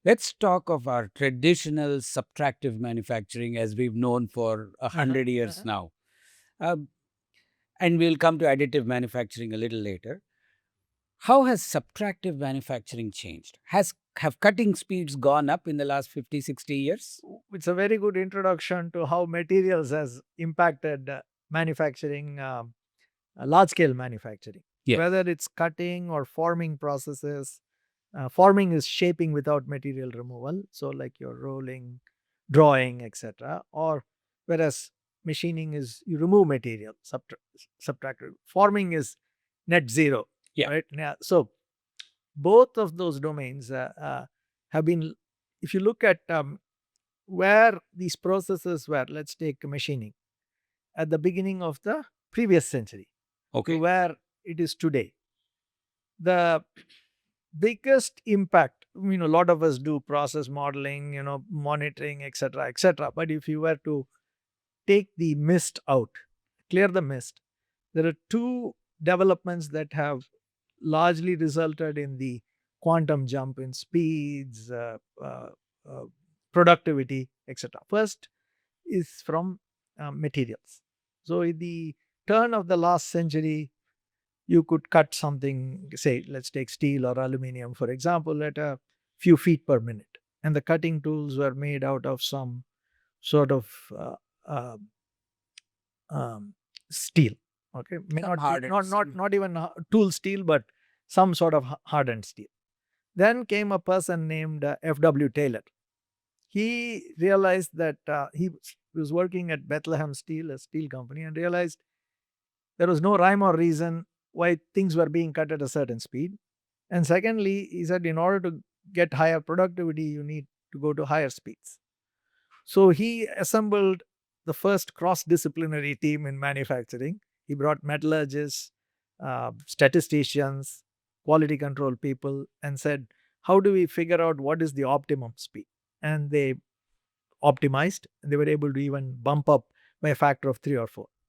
Let's talk of our traditional subtractive manufacturing as we've known for 100 years now. Um, and we'll come to additive manufacturing a little later. How has subtractive manufacturing changed? Have cutting speeds gone up in the last 50, 60 years? It's a very good introduction to how materials has impacted manufacturing, large scale manufacturing. Yes. Whether it's cutting or forming processes, forming is shaping without material removal. So, like you're rolling, drawing, etc. Or whereas machining is you remove material, subtractive. Forming is net zero, Yeah. right? Yeah. So, both of those domains have been, if you look at where these processes were, let's take machining, at the beginning of the previous century to Okay. where it is today. The biggest impact, a lot of us do process modeling, monitoring, etc., etc. But if you were to take the mist out, clear the mist, there are two developments that have largely resulted in the quantum jump in speeds, uh, productivity, etc. First is from materials. So, in the turn of the last century, you could cut something, say, let's take steel or aluminum, for example, at a few feet per minute. And the cutting tools were made out of some sort of uh, um, steel. Okay, may Some not be hardened steel. not even tool steel, but some sort of hardened steel. Then came a person named F.W. Taylor. He realized that he was working at Bethlehem Steel, a steel company, and realized there was no rhyme or reason why things were being cut at a certain speed. And secondly, he said in order to get higher productivity, you need to go to higher speeds. So he assembled the first cross disciplinary team in manufacturing. He brought metallurgists, statisticians, quality control people, and said, how do we figure out what is the optimum speed? And they optimized, and they were able to even bump up by a factor of 3 or 4.